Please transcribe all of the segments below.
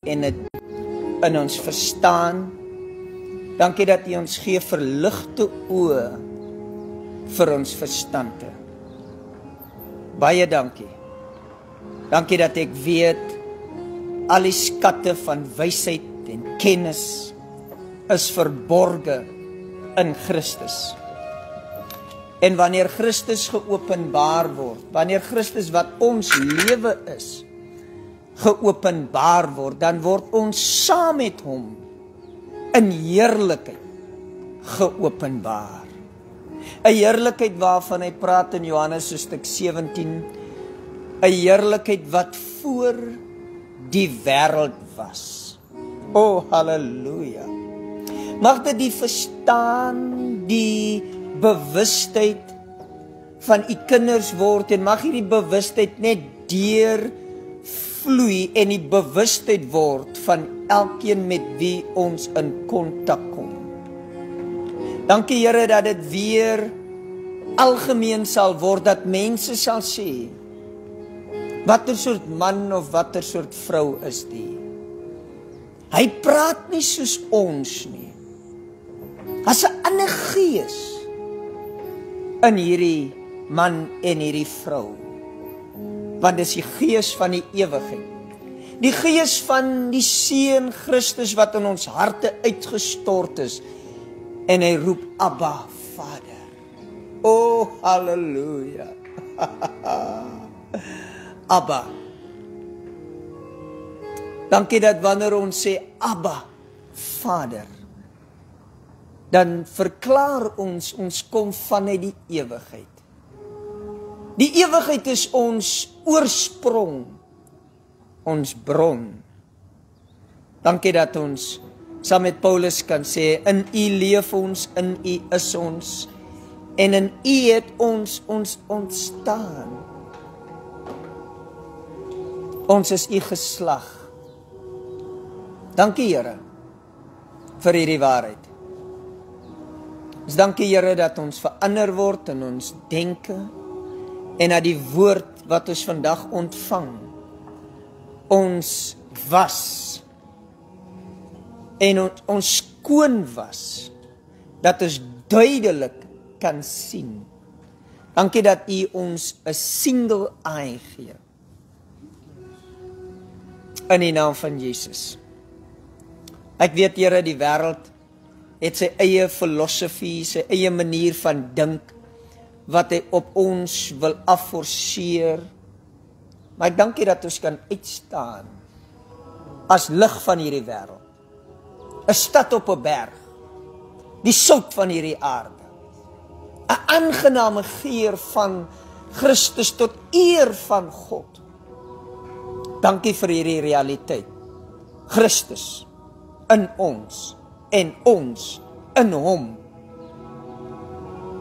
en dit in ons verstaan. Dankie dat U ons gee verligte oë vir ons verstande. Baie dankie. Dankie dat ek weet al die skatte van wysheid en kennis is verborge in Christus. En wanneer Christus geopenbaar word, wanneer Christus wat ons lewe is, geopenbaar word, dan word ons saam met hom in heerlikheid geopenbaar. 'n Heerlikheid waarvan hy praat in Johannes hoofstuk 17, 'n heerlikheid wat voor die wêreld was. O, halleluja. Mag dit die verstaan, die bewustheid van U kinders word, en mag hierdie bewustheid net deurvloei en die bewustheid word van elkeen met wie ons in kontak kom. Dankie Here dat dit weer algemeen sal word, dat mense sal sê, watter soort man of watter soort vrou is die? Hy praat nie soos ons nie. As 'n ander gees in hierdie man en hierdie vrou. Want dis die gees van die ewigheid. Die gees van die Seun Christus wat in ons harte uitgestort is. En hy roep Abba, Vader. O, halleluja. Abba. Dankie dat wanneer ons sê Abba, Vader, dan verklaar ons kom vanuit die ewigheid. Die ewigheid is ons oorsprong, ons bron. Dankie dat ons saam met Paulus kan sê, in U leef ons, in U is ons, en in U het ons ontstaan. Ons is U geslag. Dankie Here vir hierdie waarheid. Ons dankie Here dat ons verander word in ons denke en dat die woord wat ons vandag ontvang ons was en ons skoon was, dat ons duidelik kan sien. Dankie dat U ons 'n single eye gee. In die naam van Jesus. Ek weet Here, die wêreld het sy eie filosofie, sy eie manier van dink, wat hy op ons wil afforceer. Maar ek dankie dat ons kan uitstaan as lig van hierdie wêreld. 'n Stad op 'n berg, die sout van hierdie aarde, 'n aangename geur van Christus tot eer van God. Dankie vir hierdie realiteit. Christus in ons en ons in hom.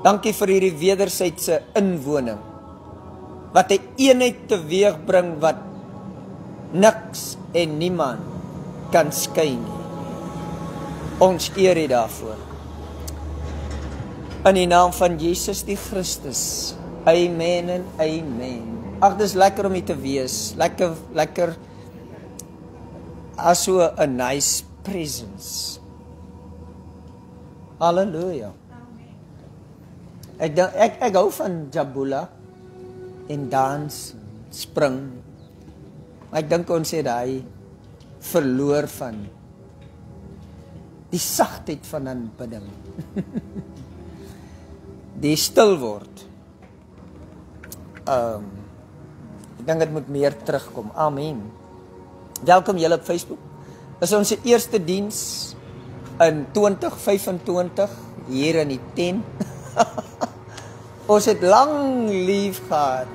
Dankie vir hierdie wederwysige inwoning, wat 'n eenheid teweegbring wat niks en niemand kan skei nie. Ons eer U daarvoor. In die naam van Jesus die Christus. Amen en amen. Ag, dis lekker om hier te wees. Lekker as so 'n nice presence. Halleluja. Ek hou van Jabula en dans, spring. Ek dink ons het daai verloor van die sagtheid van aanbidding. Die stil word. Ek dink dit moet meer terugkom. Amen. Welkom julle op Facebook. Dis ons eerste diens in 2025 hier in die tent. Ons het lang lief gehad.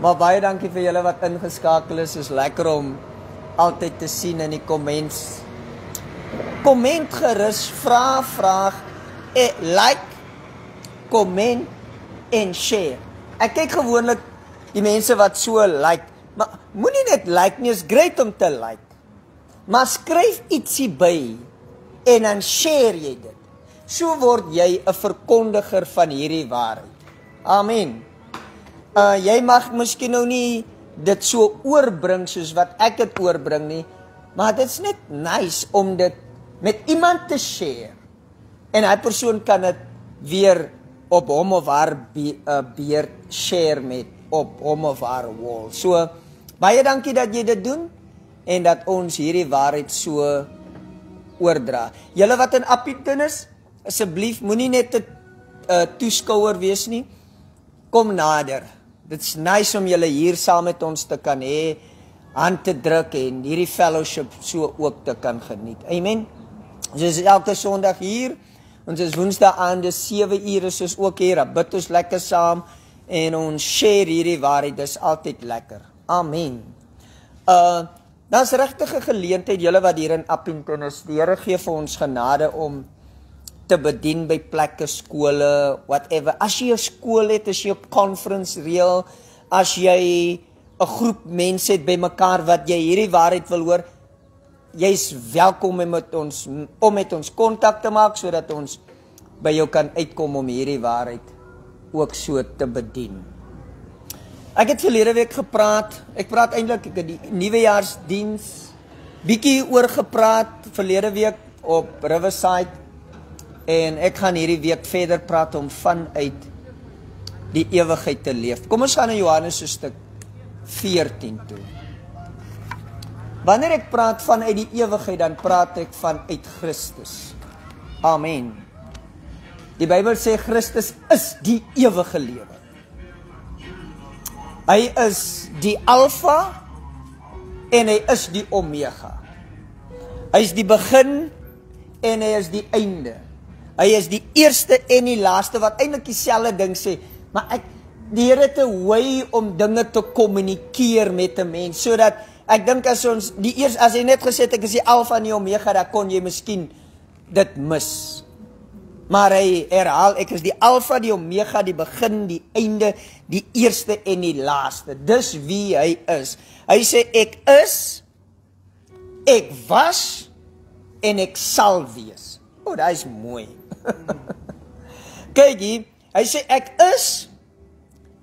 Maar baie dankie vir julle wat ingeskakel is. Is lekker om altyd te sien in die comments. Comment gerus, vraag, like, comment en share. Ek kyk gewoonlik die mense wat so like, maar moenie net like nie, is great om te like. Maar skryf ietsie by en dan share jy dit. So word jy 'n verkondiger van hierdie waarheid. Amen. Jy mag miskien nou nie dit so oorbring soos wat ek dit oorbring nie, maar dit is net nice om dit met iemand te share. En hy persoon kan dit weer op hom of haar beerd share met op hom of haar wall. So, baie dankie dat jy dit doen en dat ons hierdie waarheid so oordra. Julle wat in Appington is, asseblief moenie net 'n toeskouer wees nie. Kom nader. Dit's nice om julle hier saam met ons te kan hê, hand te druk en hierdie fellowship so ook te kan geniet. Amen. Ons is elke Sondag hier. Ons is Woensdae aande 7 uur is ons ook hier. Bid ons lekker saam en ons share hierdie waarheid. Dis altyd lekker. Amen. Daar's regtig 'n geleentheid, julle wat hier in Appington is. Die Here gee vir ons genade om te bedien by plekke, skole, whatever. As jy 'n skool het, as jy 'n conference reël, as jy 'n groep mense het bymekaar wat jy hierdie waarheid wil hoor, jy's welkom om met ons kontak te maak sodat ons by jou kan uitkom om hierdie waarheid ook so te bedien. Ek het verlede week gepraat, ek praat eintlik ek het die nuwejaarsdiens bietjie oor gepraat verlede week op Riverside en ek gaan hierdie week verder praat om vanuit die ewigheid te leef. Kom ons gaan na Johannes so stuk 14 toe. Wanneer ek praat vanuit die ewigheid, dan praat ek vanuit Christus. Amen. Die Bybel sê Christus is die ewige lewe. Hy is die Alfa en hy is die Omega. Hy is die begin en hy is die einde. Hy is die eerste en die laaste, wat eintlik dieselfde ding sê, maar die Here het 'n way om dinge te kommunikeer met 'n mens, sodat ek dink as hy net gesê het ek is die Alfa en die Omega, dan kon jy miskien dit mis. Maar hy herhaal, ek is die Alfa, die Omega, die begin, die einde, die eerste en die laaste. Dis wie hy is. Hy sê ek is, ek was en ek sal wees. O, dit is mooi. Kyk hier, hy sê ek is,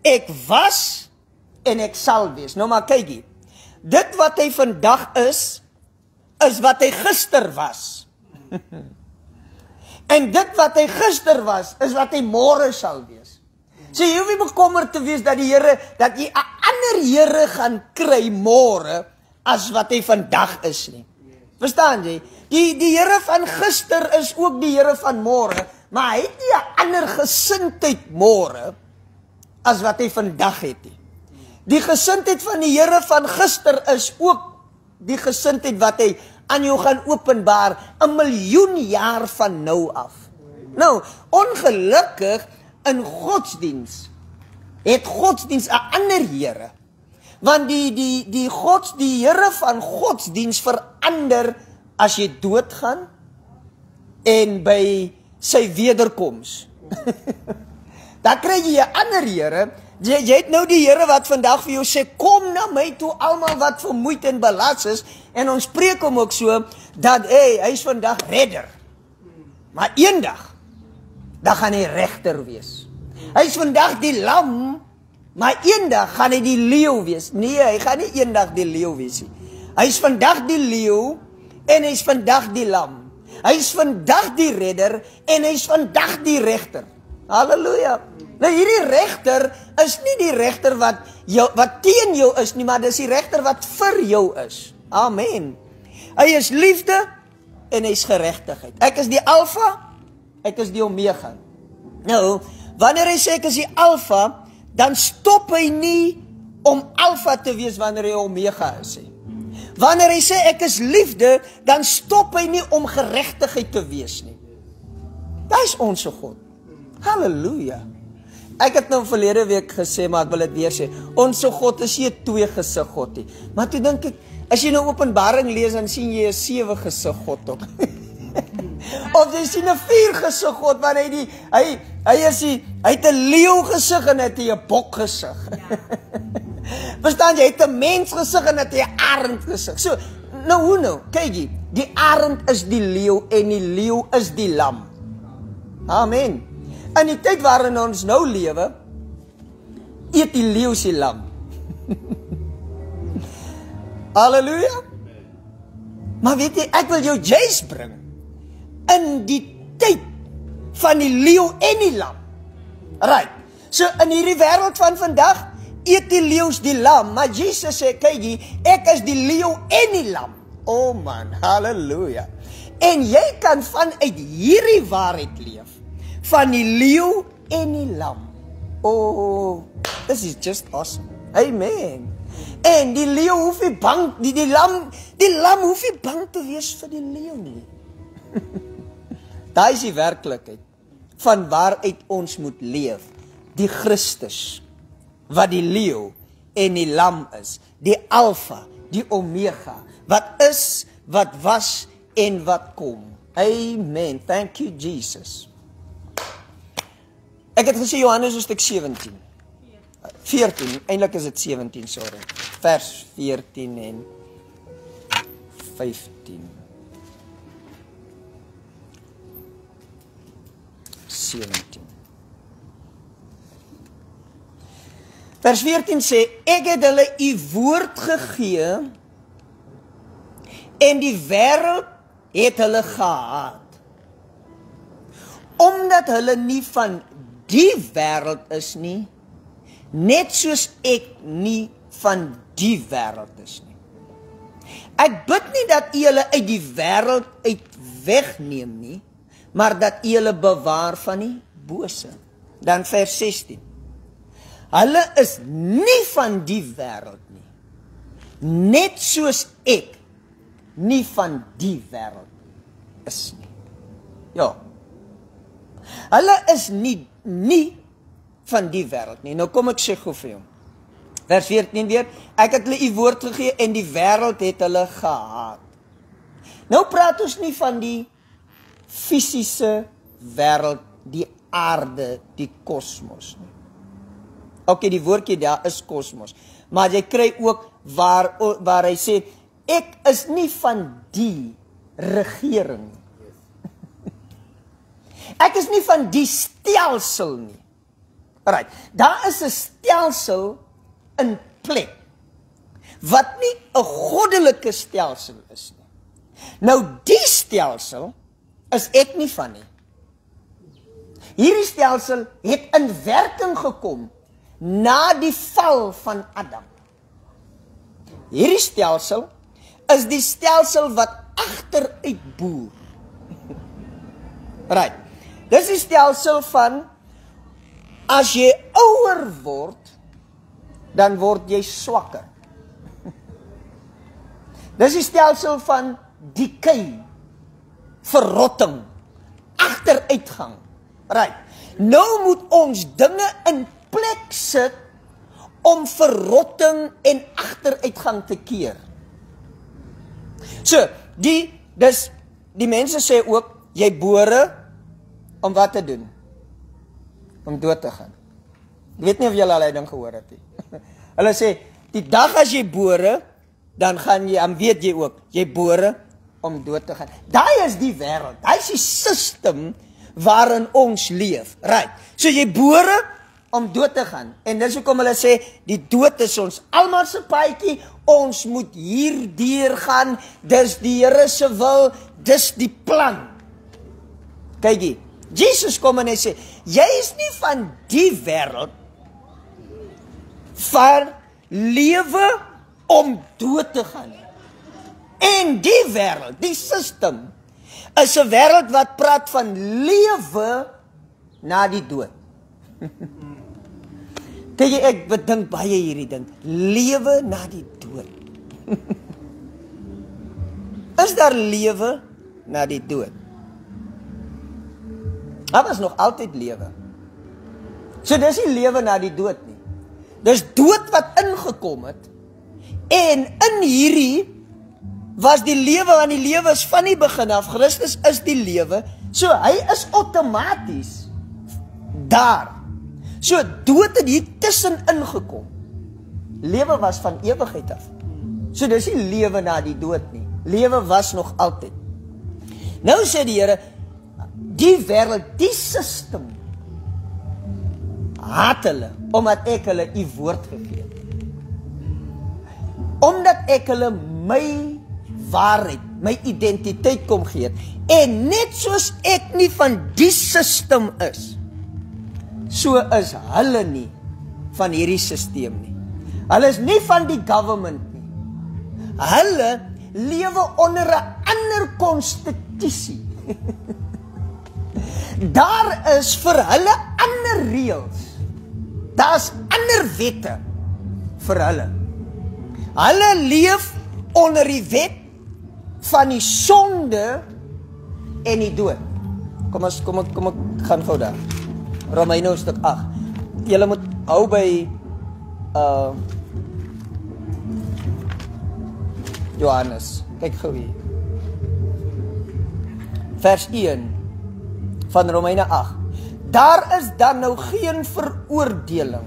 ek was en ek sal wees. Nou maar kyk hier. Dit wat hy vandag is wat hy gister was. En dit wat hy gister was, is wat hy môre sal wees. So jy hoef nie bekommerd te wees dat die Here, dat jy 'n ander Here gaan kry môre as wat hy vandag is nie. Verstaan jy? Die Here van gister is ook die Here van môre, maar hy het nie 'n ander gesindheid môre as wat hy vandag het nie. Die gesindheid van die Here van gister is ook die gesindheid wat hy aan jou gaan openbaar 1 miljoen jaar van nou af. Nou, ongelukkig in godsdiens het godsdiens 'n ander Here. Want die Here van godsdiens verander as jy doodgaan en by sy wederkoms. Dan kry jy 'n ander Here. Jy het nou die Here wat vandag vir jou sê, kom na my toe almal wat vermoeid en belas is, en ons preek hom ook so, dat hy is vandag redder. Maar eendag, dan gaan hy regter wees. Hy is vandag die lam, maar eendag gaan hy die leeu wees. Nee, hy gaan nie eendag die leeu wees nie. Hy is vandag die leeu, en hy is vandag die lam. Hy is vandag die redder, en hy is vandag die regter. Halleluja. Nou hierdie regter is nie die regter wat teen jou is nie, maar dis die regter wat vir jou is. Amen. Hy is liefde en hy is geregtigheid. Ek is die Alfa, ek is die Omega. Nou, wanneer hy sê ek is die Alfa, dan stop hy nie om Alfa te wees wanneer hy Omega is. Wanneer hy sê ek is liefde, dan stop hy nie om geregtigheid te wees nie. Dit is ons God. Halleluja. Ek het nou verlede week gesê, maar ek wil dit weer sê, ons God is nie 'n 2-gesig God nie. Maar toe dink ek, as jy nou Openbaring lees, dan sien jy 'n 7-gesig God ook. Of jy sien 'n 4-gesig God, want hy het 'n leeu gesig en hy het 'n bok gesig. Verstaan jy, hy het 'n mens gesig en hy het 'n arend gesig. So, nou hoe nou? Kyk jy, die arend is die leeu en die leeu is die lam. Amen. In die tyd waarin ons nou lewe, eet die leeu sy lam. Halleluja. Maar weet jy, ek wil jou juist bring in die tyd van die leeu en die lam. Right. So in hierdie wêreld van vandag eet die leeu's die lam, maar Jesus sê, kyk, ek is die leeu en die lam. Oh man, halleluja. En jy kan vanuit hierdie waarheid leef, van die leeu en die lam. Oh, this is just awesome. Amen. En die leeu hoef nie bang, die lam hoef nie bang te wees vir die leeu nie. Daai is die werklikheid van waaruit ons moet leef. Die Christus, wat die leeu en die lam is, die alfa, die omega, wat is, wat was en wat kom. Amen. Thank you, Jesus. Ek het gesê Johannes hoofstuk 17. 14, eintlik is dit 17, sorry. Vers 14 en 15. 17. Vers 14 sê, ek het hulle u woord gegee, en die wêreld het hulle gehaat, omdat hulle nie van die wêreld is nie, net soos ek nie van die wêreld is nie. Ek bid nie dat u hulle uit die wêreld uit wegneem nie, maar dat u hulle bewaar van die bose. Dan vers 16. Hulle is nie van die wêreld nie, net soos ek nie van die wêreld is nie. Ja. Hulle is nie van die wêreld nie. Nou kom ek sê gou vir jou. Vers 14 weer, ek het hulle u woord gegee en die wêreld het hulle gehaat. Nou praat ons nie van die fisiese wêreld, die aarde, die kosmos nie. Okay, die woordjie daar is kosmos, maar jy kry ook waar hy sê, ek is nie van die regering nie. Ek is nie van die stelsel nie. Right. Daar is 'n stelsel in plek, wat nie 'n goddelike stelsel is nie. Nou die stelsel is ek nie van nie. Hierdie stelsel het in werking gekom na die val van Adam. Hierdie stelsel is die stelsel wat agteruit boer. Right. Dis die stelsel van, as jy ouer word, dan word jy swakker. Dis die stelsel van decay, verrotting, agteruitgang. Right. Nou moet ons dinge in plek sit om verrotting en agteruitgang te keer. So, die mense sê ook, jy bore om wat te doen? Om dood te gaan. Ek weet nie of julle al die ding gehoor het nie. Hulle sê, die dag as jy bore, dan weet jy ook, jy bore om dood te gaan. Daai is die wêreld, daai is die system waarin ons leef. Right. So jy bore om dood te gaan. En dis hoekom hulle sê, die dood is ons almal se paadjie, ons moet hierdeur gaan, dis die Here se wil, dis die plan. Kykie, Jesus kom en hy sê, jy is nie van die wêreld, van lewe om dood te gaan. En die wêreld, die system, is 'n wêreld wat praat van lewe na die dood. Kyk jy, ek bedink baie hierdie ding, lewe na die dood. Is daar lewe na die dood? Daar was nog altyd lewe. So dis nie lewe na die dood nie. Dis dood wat ingekom het, en in hierdie was die lewe, want die lewe is van die begin af, Christus is die lewe, so hy is outomaties daar. So dood het hier tussen ingekom. Lewe was van ewigheid af. So dis nie lewe na die dood nie. Lewe was nog altyd. Nou sê die Here, die wêreld, die system, haat hulle, omdat ek hulle u woord gegee het. omdat ek hulle my waarheid, my identiteit kom gee, en net soos ek nie van die system is, so is hulle nie van hierdie systeem nie. Hulle is nie van die government nie. Hulle lewe onder 'n ander konstitusie. Daar is vir hulle ander reëls. Daar's ander wette vir hulle. Hulle leef onder die wet van die sonde en die dood. Kom ek gaan gou daar. Romeine hoofstuk 8. Julle moet hou by Johannes. Kyk gou hier. Vers 1 van Romeine 8. Daar is dan nou geen veroordeling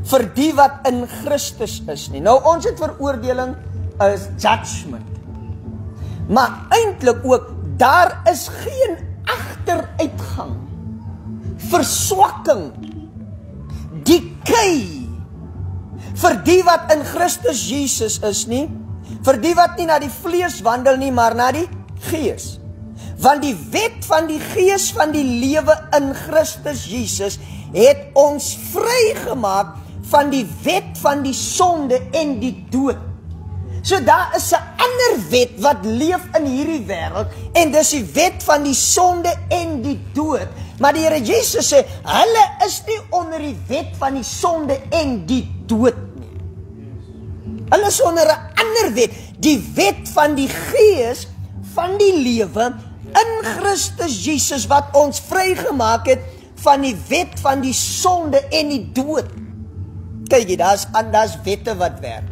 vir die wat in Christus is nie. Nou ons het veroordeling is judgment. Maar eintlik ook, daar is geen agteruitgang, verswakking, decay vir die wat in Christus Jesus is nie, vir die wat nie na die vlees wandel nie, maar na die gees. Want die wet van die gees van die lewe in Christus Jesus het ons vrygemaak van die wet van die sonde en die dood. So daar is 'n ander wet wat leef in hierdie wêreld, en dis die wet van die sonde en die dood. Maar die Here Jesus sê, hulle is nie onder die wet van die sonde en die dood nie. Hulle is onder 'n ander wet, die wet van die gees van die lewe in Christus Jesus, wat ons vrygemaak het van die wet van die sonde en die dood. Kyk jy, daar's wette wat werk.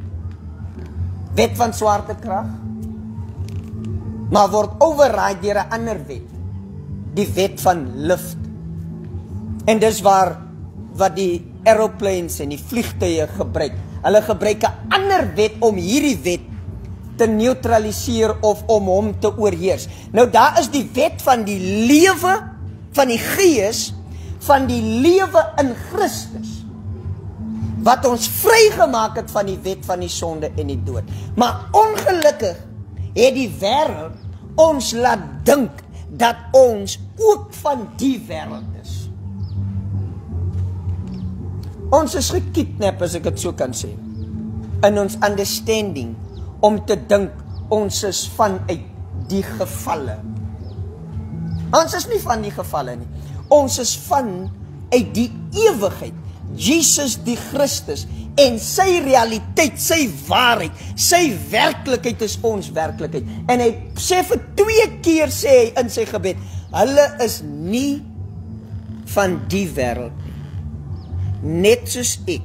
Wet van swaartekrag, maar word override deur 'n ander wet, die wet van lift. En dis wat die aeroplanes en die vliegtuie gebruik. Hulle gebruik 'n ander wet om hierdie wet te neutraliseer of om hom te oorheers. Nou daar is die wet van die lewe, van die gees, van die lewe in Christus, wat ons vrygemaak het van die wet van die sonde en die dood. Maar ongelukkig het die wêreld ons laat dink dat ons ook van die wêreld is. Ons is gekidnap, as ek dit so kan sê, in ons understanding, om te dink ons is vanuit die gevalle. Ons is nie van die gevalle nie. Ons is vanuit die ewigheid. Jesus die Christus en sy realiteit, sy waarheid, sy werklikheid is ons werklikheid. En hy sê vir 2 keer, sê hy in sy gebed, hulle is nie van die wêreld nie, net soos ek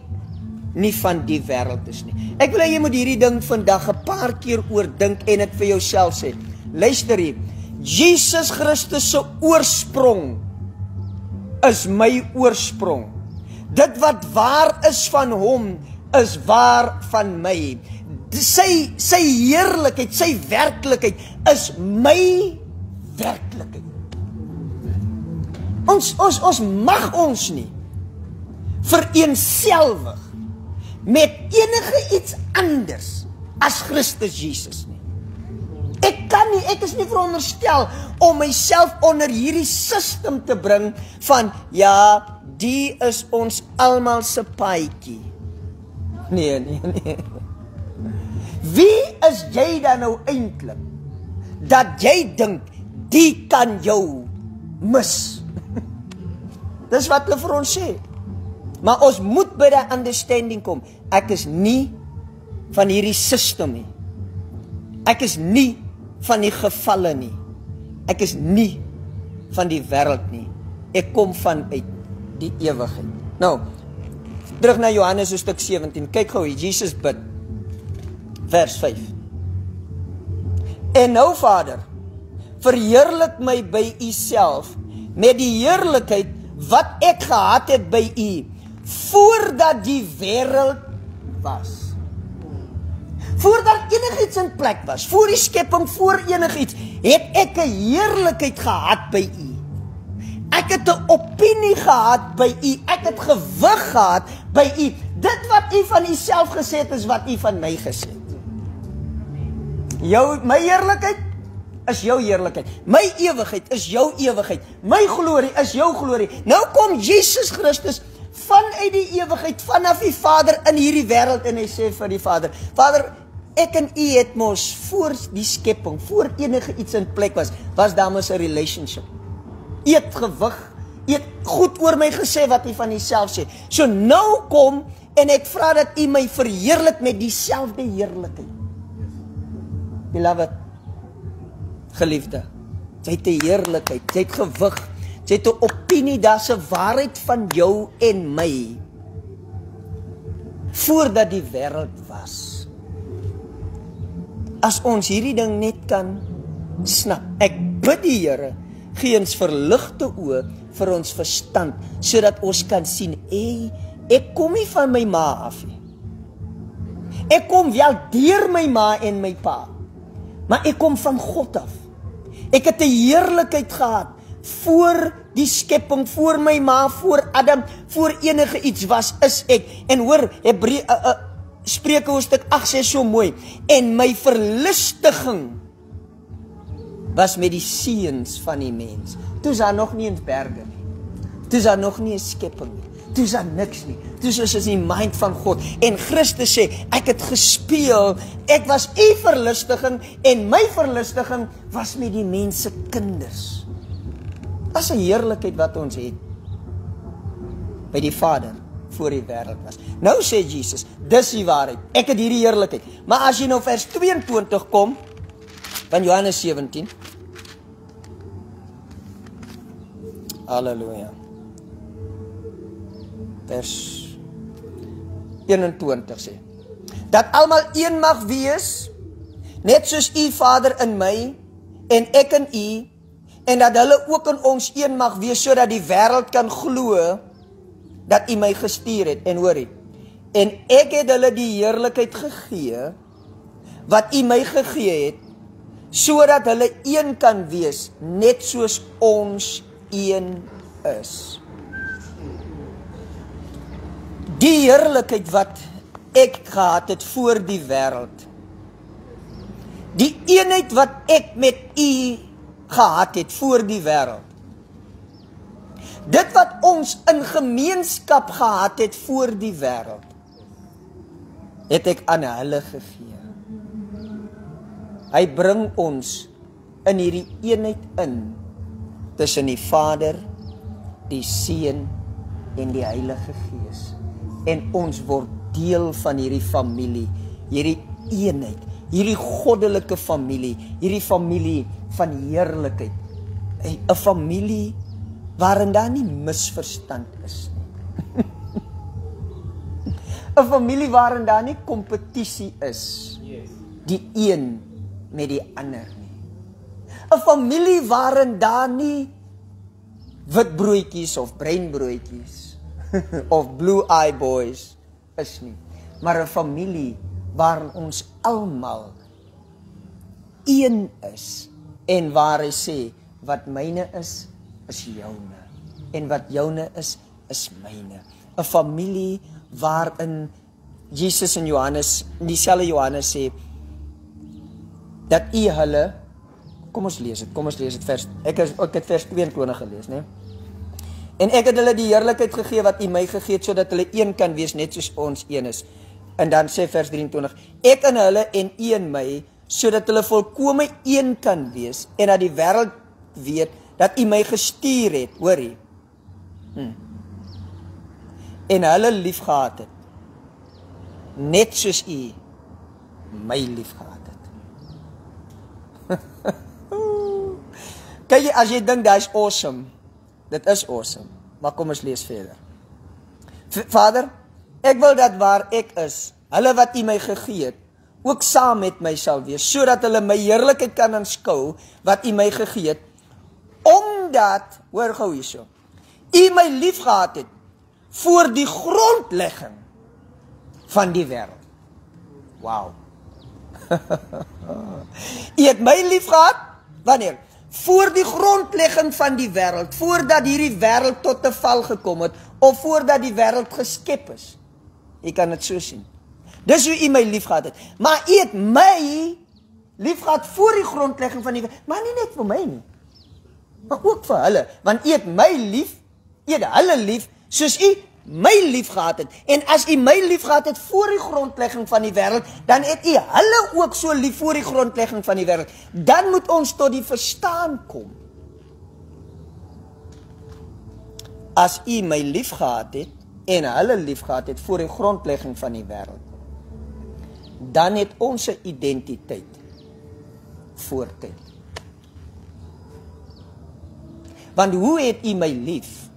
nie van die wêreld is nie. Ek wil hê jy moet hierdie ding vandag 'n paar keer oordink en dit vir jouself sê. Luister hier, Jesus Christus se oorsprong is my oorsprong. Dit wat waar is van hom, is waar van my. Sy heerlikheid, sy werklikheid, is my werklikheid. Ons mag ons nie vereenselwig met enige iets anders as Christus Jesus nie. Ek kan nie, ek is nie veronderstel om myself onder hierdie system te bring van, ja, die is ons almal se paadjie. Nee. Wie is jy dan nou eintlik, dat jy dink, die kan jou mis? Dis wat hulle vir ons sê. Maar ons moet by die understanding kom, ek is nie van hierdie system nie. Ek is nie van die gevalle nie. Ek is nie van die wêreld nie. Ek kom vanuit die ewigheid. Nou, terug na Johannes hoofstuk 17. Kyk gou hier, Jesus bid. Vers 5. En nou, Vader, verheerlik my by U self met die heerlikheid wat ek gehad het by U voordat die wêreld was. Voordat enigiets in plek was, voor die skepping, voor enigiets, het ek 'n heerlikheid gehad by U. Ek het 'n opinie gehad by U, ek het gewig gehad by U. Dit wat U van U self gesê het, is wat U van my gesê het. My heerlikheid is jou heerlikheid. My ewigheid is jou ewigheid. My glorie is jou glorie. Nou kom Jesus Christus vanuit die ewigheid, vanaf die Vader in hierdie wêreld en hy sê vir die Vader, Vader, ek en u het mos voor die skepping, voor enige iets in plek was daar mos 'n relationship. U het gewig, u het goed oor my gesê wat u van jouself sê. So nou kom en ek vra dat u my verheerlik met dieselfde heerlikheid. Beloved, geliefde, jy het 'n heerlikheid, jy het gewig, jy het 'n opinie, daar's 'n waarheid van jou en my, voordat die wêreld was. As ons hierdie ding net kan snap, ek bid die Here, gee ons verligte oë vir ons verstand, sodat ons kan sien, ek kom nie van my ma af nie. Ek kom wel deur my ma en my pa, maar ek kom van God af. Ek het 'n heerlikheid gehad, voor die skepping, voor my ma, voor Adam, voor enige iets was, is ek. En hoor, Spreuke hoofstuk 8 sê so mooi, en my verlustiging was met die seuns van die mens. Toe's daar nog nie eens berge nie, toe's daar nog nie 'n skepping nie, toe's daar niks nie, toe's is die mind van God. En Christus sê, ek het gespeel, ek was u verlustiging, en my verlustiging was met die mense kinders. Dat is 'n heerlikheid wat ons het by die Vader voor die wêreld was. Nou sê Jesus, dis die waarheid, ek het hierdie heerlikheid. Maar as jy nou vers 22 kom, van Johannes 17, halleluja, vers 21 sê, dat almal een mag wees, net soos u Vader in my, en ek in u, en dat hulle ook in ons een mag wees, sodat die wêreld kan glo, dat u my gestuur het, en hoorie, en ek het hulle die heerlikheid gegee, wat u my gegee het, sodat hulle een kan wees, net soos ons een is. Die heerlikheid wat ek gehad het voor die wêreld, die eenheid wat ek met u gehad het voor die wêreld, dit wat ons in gemeenskap gehad het voor die wêreld, het ek aan hulle gegee. Hy bring ons in hierdie eenheid in, tussen die Vader, die Seun en die Heilige Gees. En ons word deel van hierdie familie, hierdie eenheid, hierdie goddelike familie, hierdie familie van heerlikheid. 'n Familie waarin daar nie misverstand is nie. 'n Familie waarin daar nie kompetisie is, die een met die ander nie. 'n Familie waarin daar nie witbroodjies of breinbroodjies of blue eye boys is nie, maar 'n familie waarin ons almal een is, en waar hy sê, wat myne is joune, en wat joune is myne. 'n Familie waarin Jesus en Johannes, dieselfde Johannes sê, dat u hulle, kom ons lees dit, ek het vers 22 gelees, né? En ek het hulle die heerlikheid gegee wat u my gegee het, sodat hulle een kan wees, net soos ons een is. En dan sê vers 23, ek in hulle en u in my, sodat hulle volkome een kan wees, en dat die wêreld weet, dat u my gestuur het, hoorie, en hulle lief gehad het, net soos u my lief gehad het. Kyk, as jy dink, dat is awesome, dit is awesome, maar kom ons lees verder. Vader, ek wil dat waar ek is, hulle wat u my gegee het, ook saam met my sal wees, sodat hulle my heerlikheid kan aanskou, wat u my gegee het, omdat, hoor gou hierso, u my lief gehad het, voor die grondlegging van die wêreld. Wow. U het my lief gehad, wanneer? Voor die grondlegging van die wêreld, voordat hierdie wêreld tot 'n val gekom het, of voordat die wêreld geskep is. Jy kan dit so sien. Dis hoe u my lief gehad het. Maar u het my liefgehad voor die grondlegging van die wêreld, maar nie net vir my nie, maar ook vir hulle, want U het my lief, U het hulle lief, soos U my lief gehad het, en as U my lief gehad het voor die grondlegging van die wêreld, dan het U hulle ook so lief voor die grondlegging van die wêreld, dan moet ons tot die verstaan kom. As U my lief gehad het, en hulle lief gehad het voor die grondlegging van die wêreld, dan het ons 'n identiteit voortyd. Want hoe het U my lief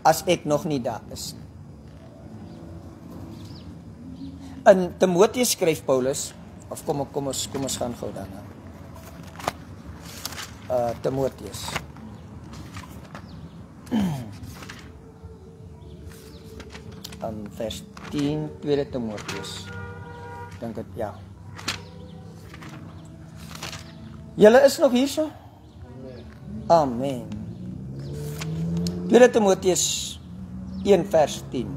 as ek nog nie daar is? In Timoteus skryf Paulus, of kom ons gaan gou daarna. Timoteus. Vers 10, 2 Timoteus. Dink dit, ja. Julle is nog hier so? Amen. 2 Timoteus 1 vers 10.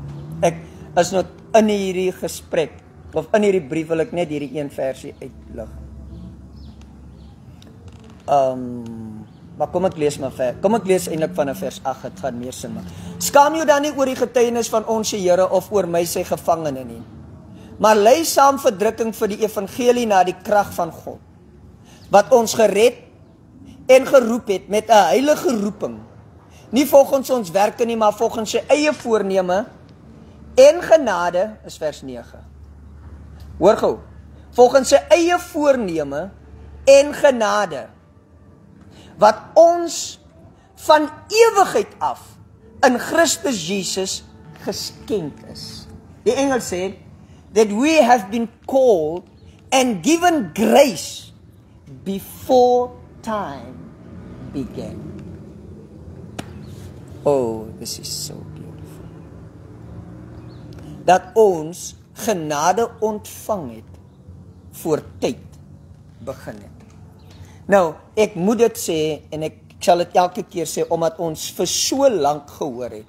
Ek is nog in hierdie gesprek, of in hierdie brief wil ek net hierdie een versie uitlig. Maar kom ek lees eintlik vanaf vers 8, het gaan meer sin maak. Skaam jou dan nie oor die getuienis van ons Here of oor my sy gevangene nie, maar ly saam verdrukking vir die evangelie na die krag van God, wat ons gered en geroep het met 'n heilige roeping, nie volgens ons werke nie, maar volgens sy eie voorneme en genade, is vers 9. Hoor gou, volgens sy eie voorneme en genade, wat ons van ewigheid af in Christus Jesus geskenk is. Die Engels sê, that we have been called and given grace before time began. Oh, this is so beautiful. Dat ons genade ontvang het voor tyd begin het. Nou, ek moet dit sê, en ek sal dit elke keer sê, omdat ons vir so lank gehoor het,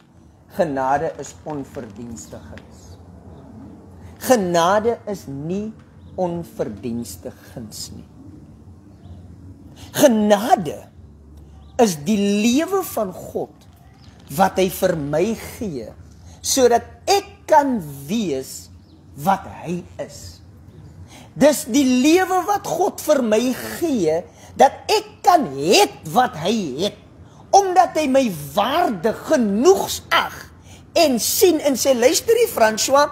genade is onverdienstigens. Genade is nie onverdienstigens nie. Genade is die lewe van God, wat hy vir my gee, sodat ek kan wees wat hy is. Dis die lewe wat God vir my gee, dat ek kan het wat hy het, omdat hy my waardig genoeg ag, en sien en sê, luister die François,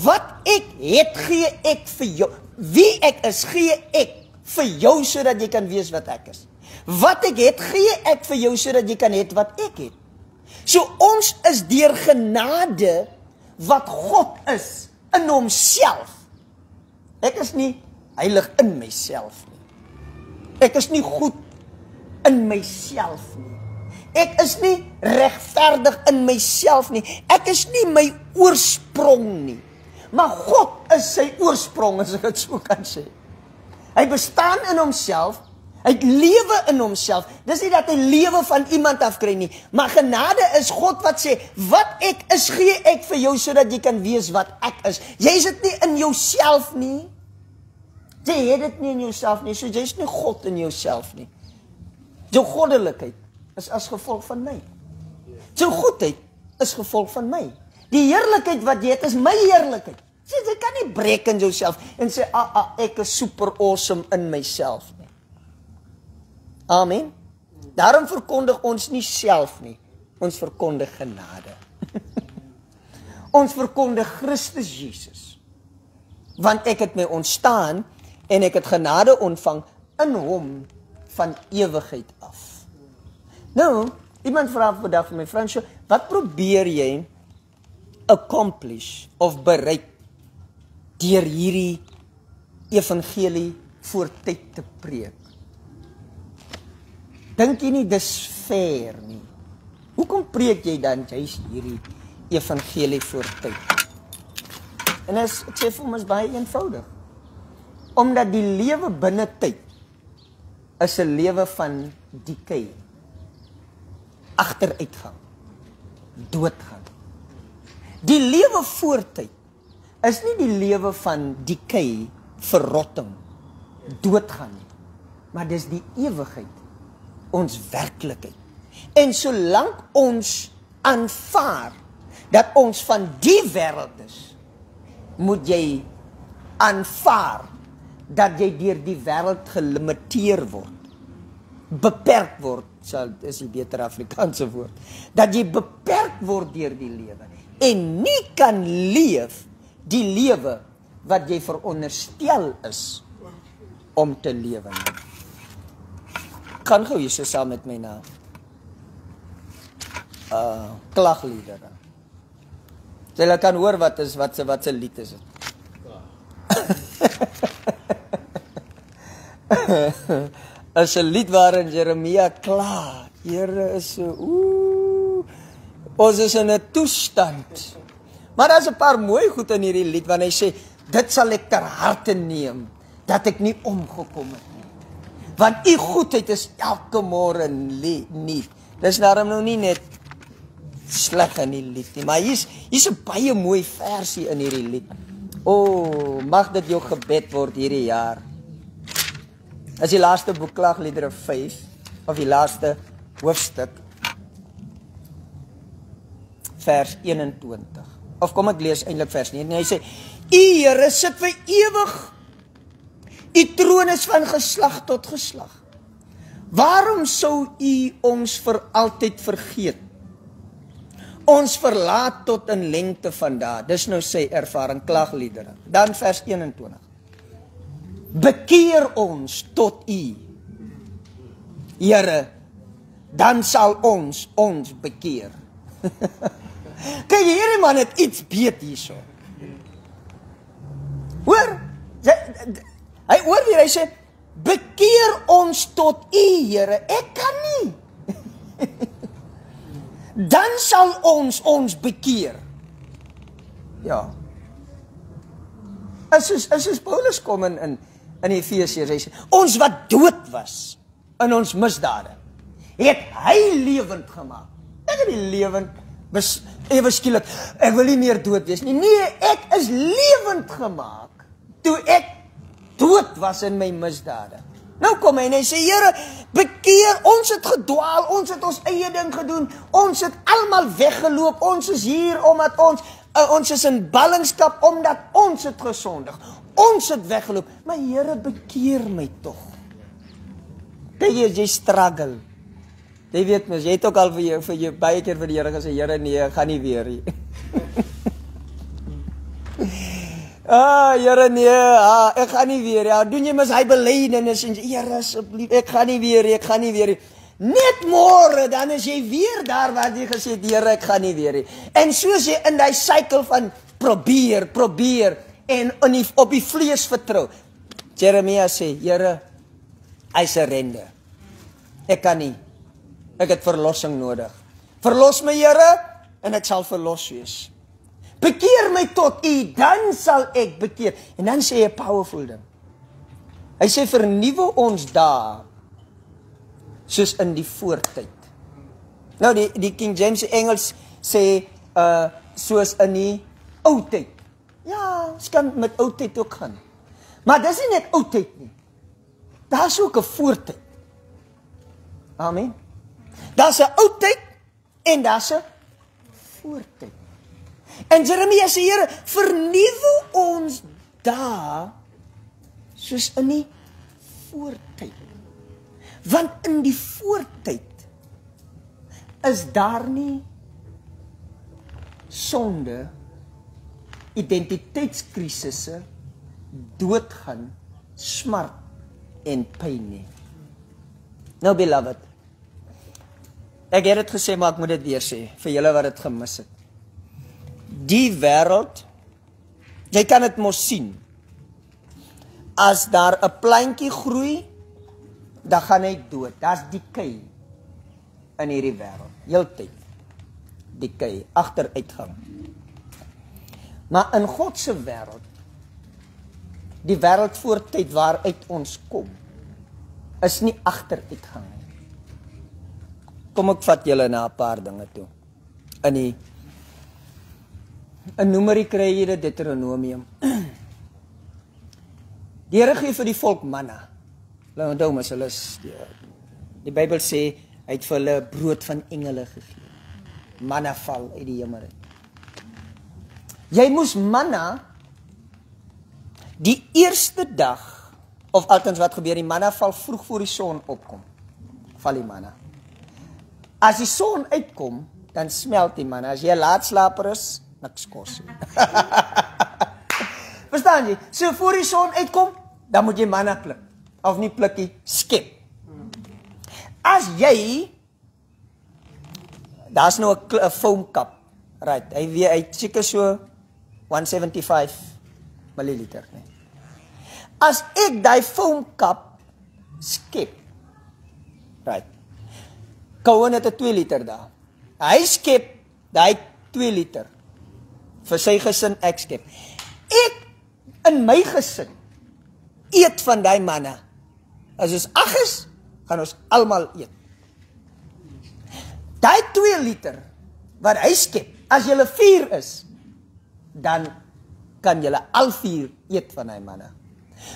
wat ek het, gee ek vir jou, wie ek is, gee ek vir jou, sodat jy kan wees wat ek is. Wat ek het, gee ek vir jou, sodat jy kan het wat ek het. So ons is deur genade, wat God is, in homself. Ek is nie heilig in myself nie. Ek is nie goed in myself nie. Ek is nie regverdig in myself nie. Ek is nie my oorsprong nie. Maar God is sy oorsprong, as ek het so kan sê. Hy bestaan in homself, hy het lewe in homself. Dis nie dat hy lewe van iemand afkry nie, maar genade is God wat sê, wat ek is, gee ek vir jou, sodat jy kan wees wat ek is. Jy is dit nie in jouself nie. Jy het dit nie in jouself nie, so jy is nie God in jouself nie. Jou goddelikheid is as gevolg van my. Jou goedheid is gevolg van my. Die heerlikheid wat jy het, is my heerlikheid. Jy kan nie breek in jouself en sê, ek is super awesome in myself nie. Amen. Daarom verkondig ons nie self nie, ons verkondig genade. Ons verkondig Christus Jesus. Want ek het my ontstaan, en ek het genade ontvang in hom van ewigheid af. Nou, iemand vra vandag vir my, Fransjo, wat probeer jy accomplish of bereik deur hierdie evangelie voor tyd te preek? Dink jy nie dis fair nie? Hoekom preek jy dan juist hierdie evangelie voor tyd? En ek sê vir hom, is baie eenvoudig. Omdat die lewe binne tyd is 'n lewe van decay, agteruitgang, doodgaan. Die lewe voor tyd is nie die lewe van decay, verrotting, doodgaan nie. Maar dis die ewigheid, ons werklikheid. En solank ons aanvaar dat ons van die wêreld is, moet jy aanvaar dat jy deur die wêreld gelimiteer word. Beperk word, is die beter Afrikaanse woord. Dat jy beperk word deur die lewe en nie kan leef die lewe wat jy veronderstel is om te lewe. Kan gou Jesus saam met my na klagliedere. So jy kan hoor wat se lied is dit. Is 'n lied waarin Jeremia kla. Here is so, ons is in 'n toestand. Maar daar's 'n paar mooi goed in hierdie lied wanneer hy sê, dit sal ek ter harte neem, dat ek nie omgekom het nie. Want u goedheid is elke môre nuut. Dis daarom nou nie net sleg in die lied nie, maar hier's 'n baie mooi versie in hierdie lied. Mag dit jou gebed word hierdie jaar. As die laaste boek Klagliedere 5, of die laaste hoofstuk, vers 21. Of kom ek lees eintlik vers 9. Hy sê, U Here sit vir ewig. U troon is van geslag tot geslag. Waarom sou U ons vir altyd vergeet? Ons verlaat tot in lengte van dae. Dis nou sy ervaring, Klagliedere. Dan vers 21. Bekeer ons tot U, Here, dan sal ons bekeer. Kyk, hierdie man het iets beet hierso. Hoor, hy hoor weer, hy sê, bekeer ons tot U, Here, ek kan nie. Dan sal ons bekeer. Ja. As Paulus kom in Efesiërs, hy sê, ons wat dood was in ons misdade, het hy lewend gemaak. Ek het die lewend, ewe skielik, ek wil nie meer dood wees nie. Nee, ek is lewend gemaak, toe ek dood was in my misdade. Nou kom hy en hy sê, Here, bekeer, ons het gedwaal, ons het ons eie ding gedoen, ons het almal weggeloop, ons is hier omdat ons is in ballingskap, omdat ons het gesondig, ons het weggeloop, maar Here, bekeer my tog. Kyk, jy struggle. Jy weet mos, jy het ook al vir jou baie keer vir die Here gesê, Here, nee, ek gaan nie weer nie. Here, nee, ek gaan nie weer. Ja, doen jy mis hy belydenis en Here, asseblief, ek gaan nie weer. Net môre dan is jy weer daar waar jy gesê het, Here, ek gaan nie weer. En soos jy in daai sykel van probeer en op die vlees vertrou. Jeremia sê, Here, I surrender. Ek kan nie. Ek het verlossing nodig. Verlos my, Here, en ek sal verlos wees. Bekeer my tot U, dan sal ek bekeer. En dan sê hy 'n powerful ding. Hy sê, vernuwe ons dae, soos in die voortyd. Nou, die King James Engels sê, soos in die oudtyd. Ja, ons kan met oudtyd ook gaan. Maar dis nie net oudtyd nie. Daar is ook 'n voortyd. Amen. Daar is 'n oudtyd, en daar is 'n voortyd. En Jeremia sê, Here, vernuwe ons dae, soos in die voortyd. Want in die voortyd is daar nie sonde, identiteitskrisisse, doodgaan, smart en pyn nie. Nou, beloved, ek het dit gesê, maar ek moet dit weer sê, vir julle wat dit gemis het. Die wêreld, jy kan dit mos sien. As daar 'n plantjie groei, dan gaan hy dood. Daar's decay in hierdie wêreld. Heeltyd. Decay, agteruitgang. Maar in God se wêreld, die wêreld voor tyd waaruit ons kom, is nie agteruitgang nie. Kom ek vat julle na 'n paar dinge toe. In Numeri kry jy dit Deuteronomium. Die Here gee vir die volk manna. Hulle onthou mos, hulle is die Bybel sê hy het vir hulle brood van engele gegee. Manna val uit die hemel uit. Jy moes manna die eerste dag, of althans wat gebeur, die manna val vroeg voor die son opkom. Val die manna. As die son uitkom, dan smelt die manna. As jy 'n laatslaper is, niks kos nie. Verstaan jy? So voor die son uitkom, dan moet jy manna pluk. Of nie plukkie, skep. As jy, daar's nou 'n foamkap, right, hy seker so 175 milliliter, nee. As ek die foamkap skep, right, Cohen het 'n 2 liter daar. Hy skep die 2 liter vir sy gesin, ek skep. Ek in my gesin eet van die manna. As ons 8 is, gaan ons almal eet. Die 2 liter wat hy skep, as julle 4 is, dan kan julle al 4 eet van die manna.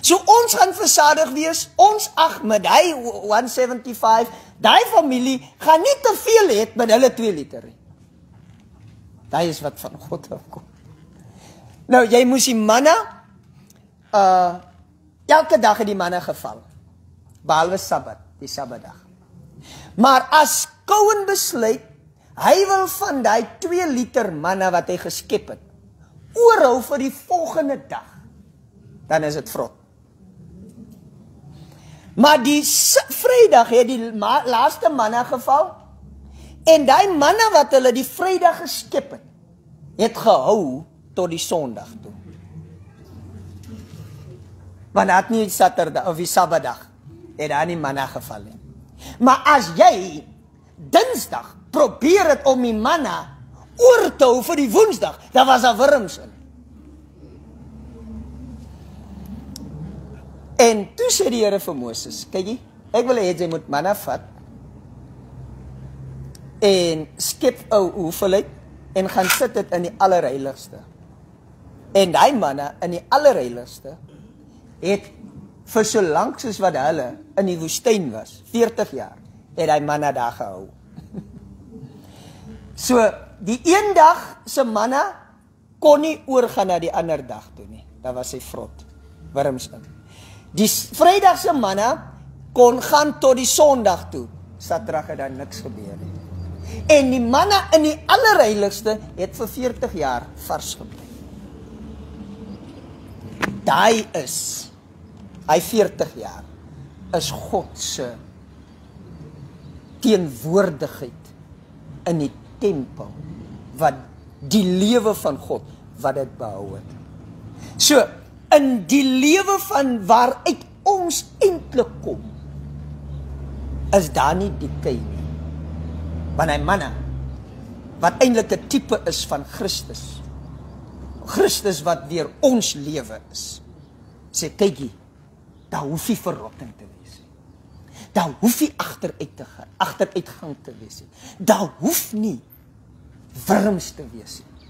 So ons gaan versadig wees, ons 8 met die 175, die familie gaan nie te veel hê met hulle 2 liter. Dit is wat van God afkom. Nou, jy moes die manna, elke dag het die manna geval, behalwe Sabbat, die Sabbatdag. Maar as Cohen besluit, hy wil van die 2 liter manna wat hy geskep het, oorhou vir die volgende dag, dan is dit vrot. Maar die Vrydag het die laaste manna geval, en die manna wat hulle die Vrydag geskep het gehou tot die Sondag toe. Want het nie Saterdag of die Sabbatdag het daar nie manna geval nie. Maar as jy Dinsdag probeer het om die manna oor te hou vir die Woensdag, dan was daar wurms in. En toe sê die Here vir Moses, kykie, ek wil hê jy moet manna vat en skep 'n hoeveelheid en gaan sit dit in die allerheiligste. En die manna in die allerheiligste het vir so lank soos wat hulle in die woestyn was, 40 jaar, het die manna daar gehou. So, die een dag se manna kon nie oorgaan na die ander dag toe nie. Daar was hy vrot, wurms in. Die Vrydag se manna kon gaan tot die Sondag toe. Saterdag het daar niks gebeur nie. En die manna in die allerheiligste het vir 40 jaar vars gebly. Daai is, hy 40 jaar, is God se teenwoordigheid in die tempel, wat die lewe van God, wat dit behou het. So, in die lewe van waaruit ons eintlik kom, is daar nie die kei nie. Want hy manna, wat eintlik 'n tipe is van Christus, Christus wat weer ons lewe is, sê kykie, daar hoef nie verrotting te wees nie. Daar hoef nie agteruitgang te wees nie. Daar hoef nie wurms te wees nie.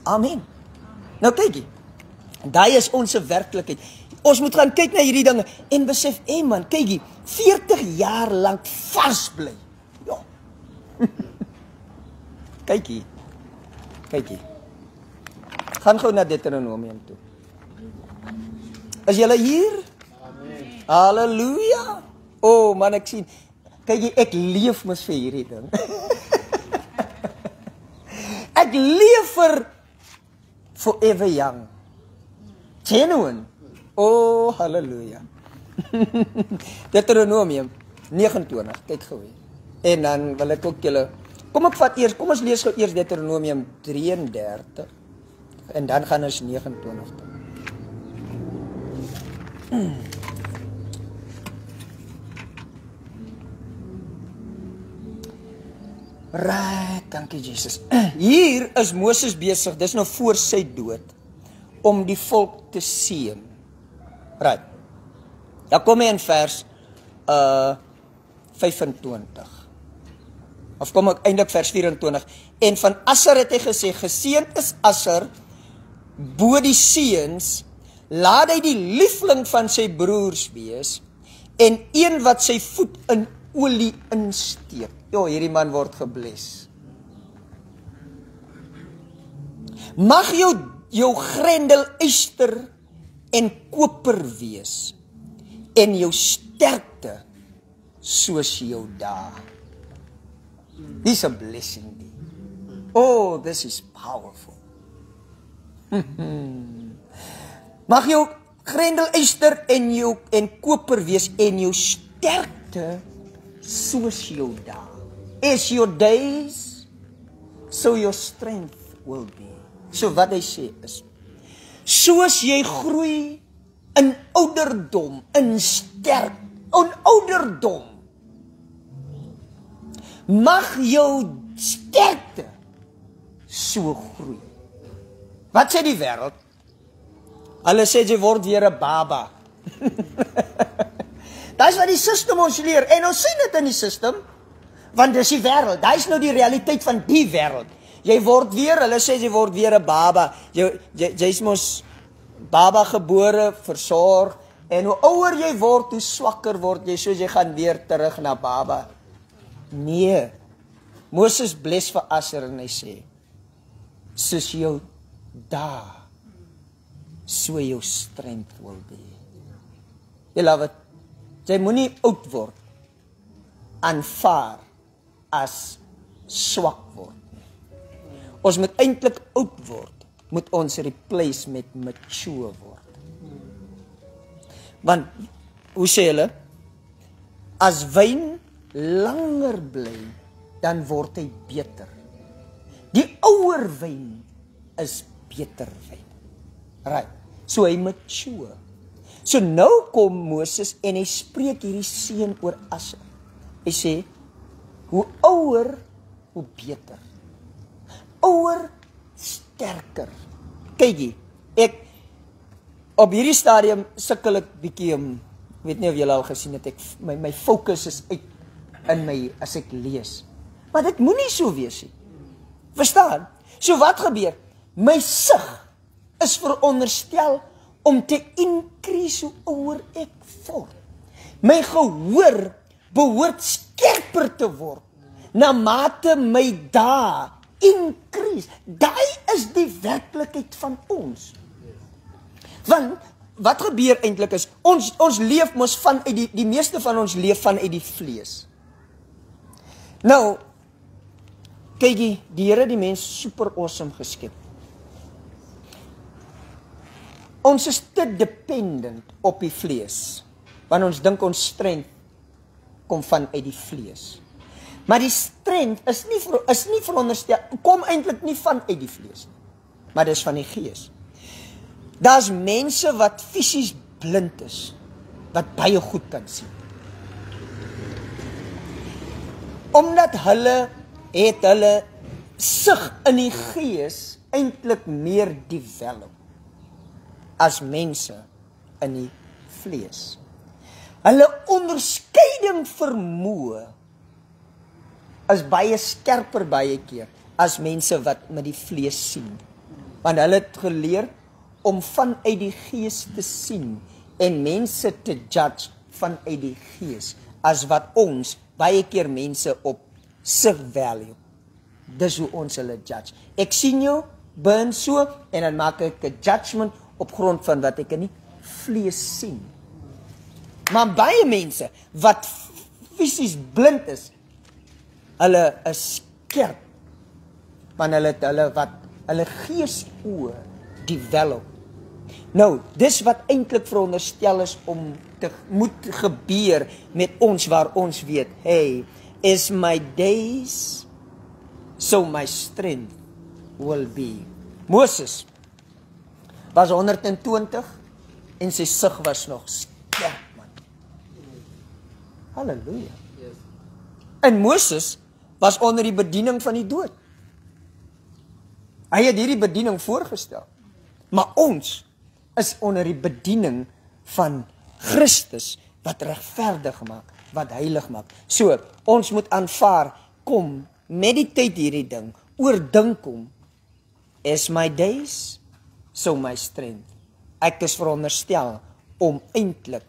Amen. Nou kykie, daai is ons werklikheid. Ons moet gaan kyk na hierdie dinge en besef, man, kykie, 40 jaar lank vars bly. Ja. Kykie. Gaan gou na Deuteronomium toe. Is julle hier? Amen. Halleluja. Oh man, ek sien. Kykie, ek leef mos vir hierdie ding. Ek leef vir forever young. Genuine. Oh, halleluja. Deuteronomium 29, kyk gou hier. En dan wil ek ook julle, kom ons lees gou eers Deuteronomium 33, en dan gaan ons 29 toe. Right, dankie Jesus. Hier is Moses besig, dis nou voor sy dood, om die volk te seën. Right. Dan kom hy in vers 25. Of kom ek eintlik vers 24. En van Asser het hy gesê, geseënd is Asser bo die seuns, laat hy die liefling van sy broers wees, en een wat sy voet in olie insteek. Hierdie man word gebless. Mag jou grendel yster en koper wees, en jou sterkte soos jou dae. Dis 'n blessing. Oh, this is powerful. Mag jou grendel yster en koper wees, en jou sterkte soos jou dae. As your days, so your strength will be. So wat hy sê is, soos jy groei in ouderdom, in sterk, in ouderdom, mag jou sterkte so groei. Wat sê die wêreld? Hulle sê jy word weer 'n baba. Dis wat die system ons leer, en ons sien dit in die system, want dis die wêreld, dis nou die realiteit van die wêreld. Jy word weer, hulle sê jy word weer 'n baba, jy's mos baba gebore, versorg, en hoe ouer jy word, hoe swakker word jy, soos jy gaan weer terug na baba. Nee, Moses bless vir Asher en hy sê, soos jou dae, so jou strength will be. Jy love it. Jy moenie oud word, aanvaar as swak word. Ons moet eintlik oud word, moet ons replace met mature word. Want, hoe sê hulle? As wyn langer bly, dan word hy beter. Die ouer wyn is beter wyn. Right, so hy mature. So nou kom Moses en hy spreek hierdie seën oor Asher. Hy sê, hoe ouer, hoe beter. Ouer, sterker. Kykie, ek op hierdie stadium sukkel ek bietjie om, weet nie of julle al gesien het, my fokus is uit in my, as ek lees. Maar dit moenie so wees nie. Verstaan? So wat gebeur? My sig is veronderstel om te increase hoe ouer ek word. My gehoor behoort skerper te word, na mate my dae increase. Daai is die werklikheid van ons. Want, wat gebeur eintlik is, ons leef mos vanuit die meeste van ons leef vanuit die vlees. Nou, kyk die Here die mens super awesome geskep. Ons is te dependent op die vlees, want ons dink ons strength kom vanuit die vlees. Maar die strength is nie veronderstel, kom eintlik nie vanuit die vlees nie, maar dis van die gees. Daar's mense wat fisies blind is, wat baie goed kan sien. Omdat hulle sig in die gees eintlik meer develop as mense in die vlees. Hulle onderskeiding vermoë is baie skerper baie keer as mense wat met die vlees sien. Want hulle het geleer om vanuit die gees te sien en mense te judge vanuit die gees, as wat ons baie keer mense op sig value. Dis hoe ons hulle judge. Ek sien jou, burn so, en dan maak ek 'n judgment op grond van wat ek in die vlees sien. Maar baie mense wat fisies blind is, hulle is skerp, want hulle geesoë develop. Nou, dis wat eintlik veronderstel is om te moet gebeur met ons, waar ons weet, hey, is my days, so my strength will be. Moses was 120 en sy sig was nog skerp, man. Halleluja. En Moses was onder die bediening van die dood. Hy het hierdie bediening voorgestel. Maar ons is onder die bediening van Christus, wat regverdig maak, wat heilig maak. So, ons moet aanvaar, kom, meditate hierdie ding, oordink hom, as my days, so my strength ek is veronderstel om eintlik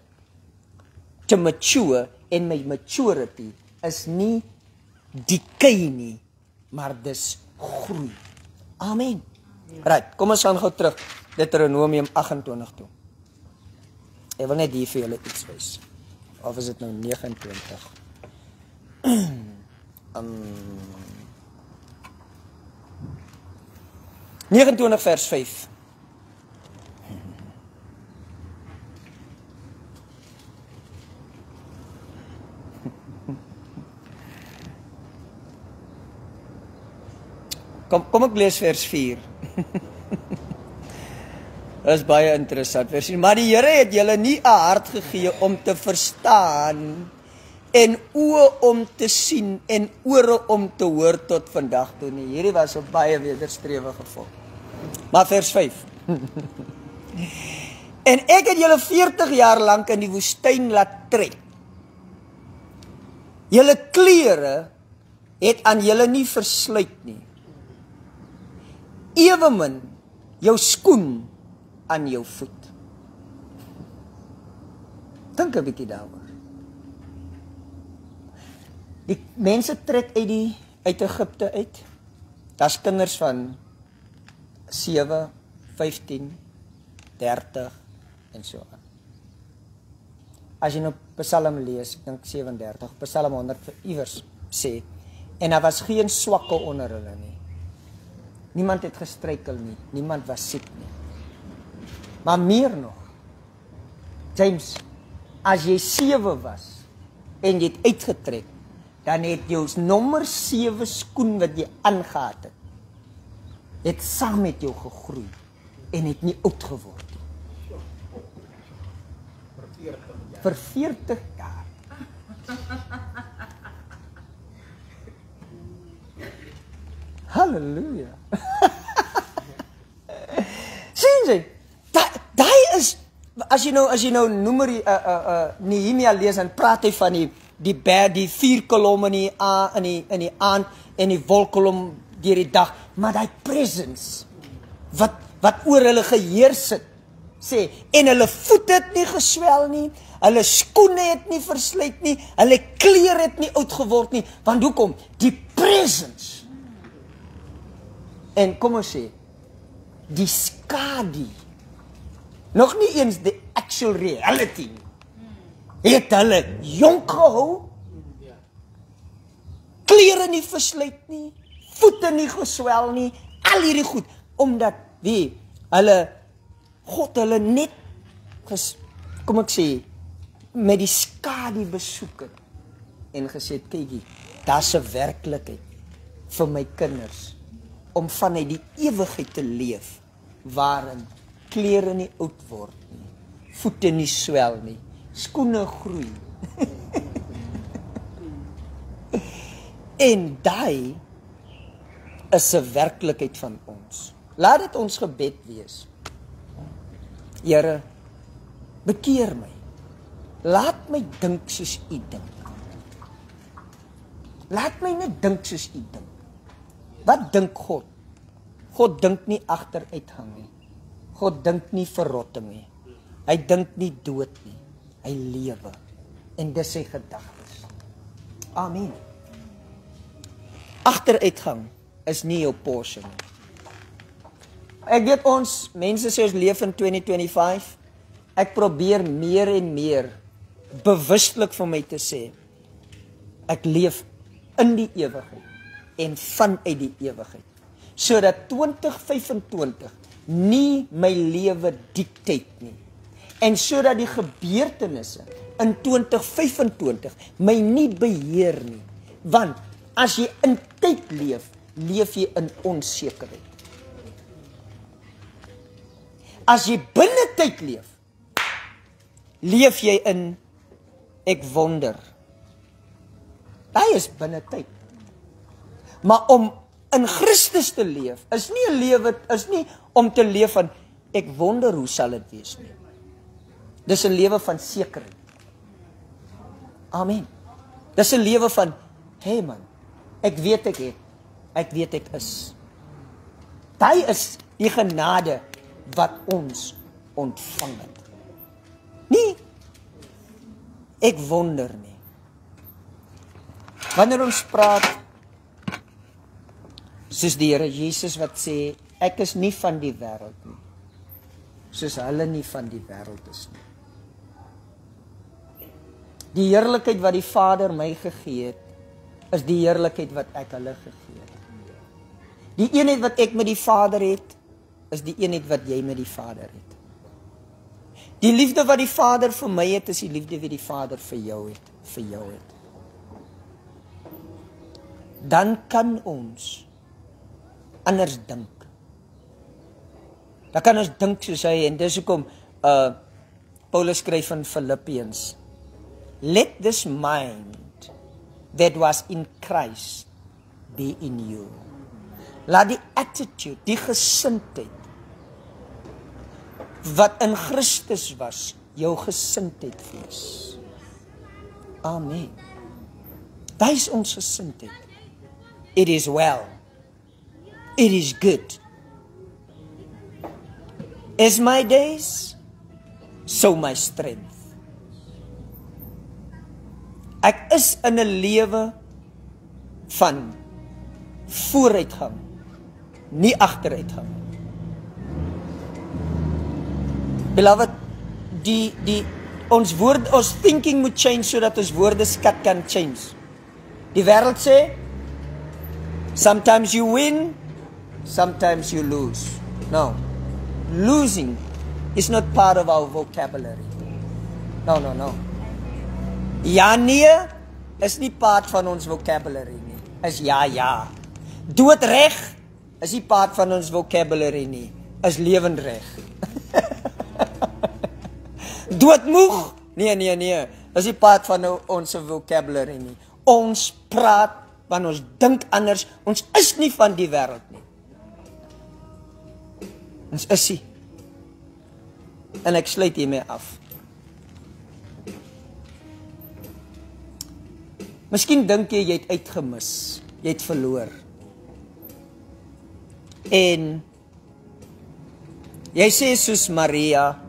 te mature, en my maturity is nie decay nie, maar dis groei. Amen. Right, kom ons gaan gou terug Deuteronomium 28 toe. Ek wil net hier vir julle iets wys. Of is dit nou 29? 29 vers 5. Kom ek lees vers 4. Dit is baie interessant. Vers 4. Maar die Here het julle nie 'n hart gegee om te verstaan en oë om te sien en ore om te hoor tot vandag toe nie. Hierdie was 'n baie wederstrewige volk. Maar vers 5. En ek het julle 40 jaar lank in die woestyn laat trek. Julle klere het aan julle nie versluit nie. Ewemin jou skoen aan jou voet. Dink 'n bietjie daaroor. Die mense trek uit Egipte uit. Daar's kinders van 7, 15, 30 en so aan. As jy nou Psalm lees, ek dink 37, Psalm 100 iewers sê, en daar was geen swakke onder hulle nie. Niemand het gestruikel nie, niemand was siek nie. Maar meer nog, James, as jy 7 was, en jy het uitgetrek, dan het jou nommer 7 skoen wat jy aangehad het saam met jou gegroei, en het nie oud geword nie. Vir 40 jaar. Halleluja. Sien jy? Daai is, as jy nou Nehemia lees, dan praat hy van die 4 kolom in die aand en die wolkkolom deur die dag, maar daai presence wat oor hulle geheers het, sê, en hulle voete het nie geswel nie, hulle skoene het nie versluit nie, hulle klere het nie oud geword nie, want hoekom? Die presence. En kom ons sê, die skadu, nog nie eens die actual reality, het hulle jonk gehou, klere nie versluit nie, voete nie geswel nie, al hierdie goed, omdat God hulle net, kom ek sê, met die skadu besoek het, en gesê, kykie, daar's 'n werklikheid vir my kinders, om vanuit die ewigheid te leef, waarin klere nie oud word nie, voete nie swel nie, skoene groei. En daai is 'n werklikheid van ons. Laat dit ons gebed wees. Here, bekeer my. Laat my dink soos U dink. Laat my net dink soos U dink. Wat dink God? God dink nie agteruitgang nie. God dink nie verrotting nie. Hy dink nie dood nie. Hy lewe. En dis sy gedagtes. Amen. Agteruitgang is nie jou porsie nie. Ek weet ons, mense sê ons leef in 2025. Ek probeer meer en meer bewustelik vir my te sê, ek leef in die ewigheid en vanuit die ewigheid. Sodat 2025 nie my lewe dictate nie. En sodat die gebeurtenisse in 2025 my nie beheer nie. Want as jy in tyd leef, leef jy in onsekerheid. As jy binne tyd leef, leef jy in ek wonder. Daai is binne tyd. Maar om in Christus te leef, is nie 'n lewe, is nie om te leef van ek wonder hoe sal dit wees nie. Dis 'n lewe van sekerheid. Amen. Dis 'n lewe van, hey man, ek weet ek het, ek weet ek is. Daai is die genade wat ons ontvang het. Nee, ek wonder nie. Wanneer ons praat, soos die Here Jesus wat sê, ek is nie van die wêreld nie, soos hulle nie van die wêreld is nie. Die heerlikheid wat die Vader my gegee het, is die heerlikheid wat ek hulle gegee het. Die eenheid wat ek met die Vader het, is die eenheid wat jy met die Vader het. Die liefde wat die Vader vir my het, is die liefde wat die Vader vir jou het. Dan kan ons anders dink. Dan kan ons dink soos hy, en dis hoekom Paulus skryf in Filippians, let this mind that was in Christ be in you. Laat die attitude, die gesindheid wat in Christus was, jou gesindheid wees. Amen. Dit is ons gesindheid. It is well. It is good. As my days, so my strength. Ek is in 'n lewe van vooruitgang, nie agteruitgang. Beloved, ons thinking moet change sodat ons woordeskat kan change. Die wêreld sê, sometimes you win, sometimes you lose. No, losing is not part of our vocabulary. No. Ja, nee, is nie part van ons vocabulary nie. Is ja. Doodreg is nie part van ons vocabulary nie. Is lewendreg. Doodmoeg? Nee. Is nie part van ons vocabulary nie. Ons praat, want ons dink anders. Ons is nie van die wêreld nie. Ons is nie. En ek sluit hiermee af. Miskien dink jy het uitgemis. Jy het verloor. En jy sê soos Maria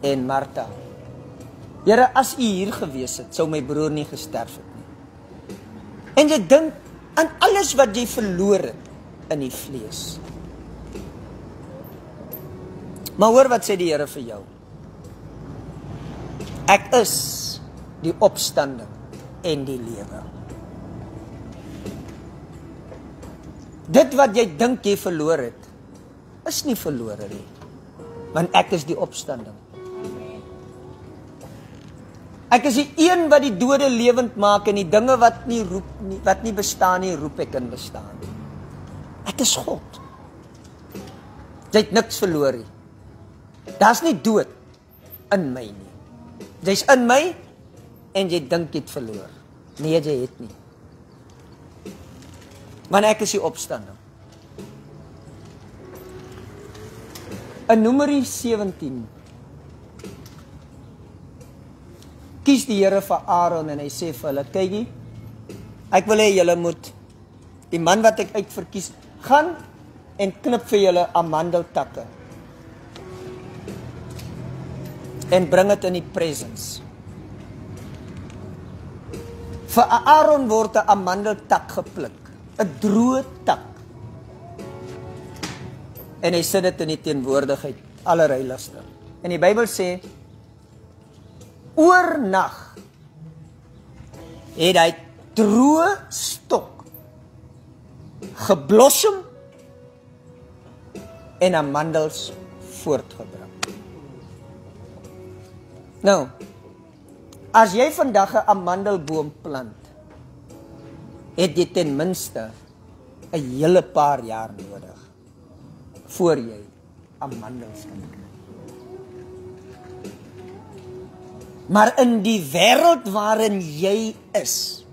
en Martha, Here, as U hier gewees het, sou my broer nie gesterf het nie. En jy dink aan alles wat jy verloor het in die vlees. Maar hoor wat sê die Here vir jou. Ek is die opstanding en die lewe. Dit wat jy dink jy verloor het, is nie verlore nie. Want ek is die opstanding. Ek is die een wat die dode lewend maak en die dinge wat nie bestaan nie, roep ek in bestaan. Ek is God. Jy het niks verloor nie. Daar's nie dood in my nie. Jy's in my en jy dink jy het verloor. Nee, jy het nie. Want ek is die opstanding. In Numeri 17 kies die Here vir Aaron en hy sê vir hulle, kykie, ek wil hê julle moet, die man wat ek uitverkies, gaan en knip vir julle amandeltakke. En bring dit in die presence. Vir Aaron word 'n amandeltak gepluk. 'n droë tak. En hy sit dit in die teenwoordigheid allerheiligste. En die Bybel sê, oornag het hy droë stok geblossom en amandels voortgebring. Nou, as jy vandag 'n amandelboom plant, het jy ten minste 'n hele paar jaar nodig voor jy amandels kan kry. Maar in die wêreld waarin jy is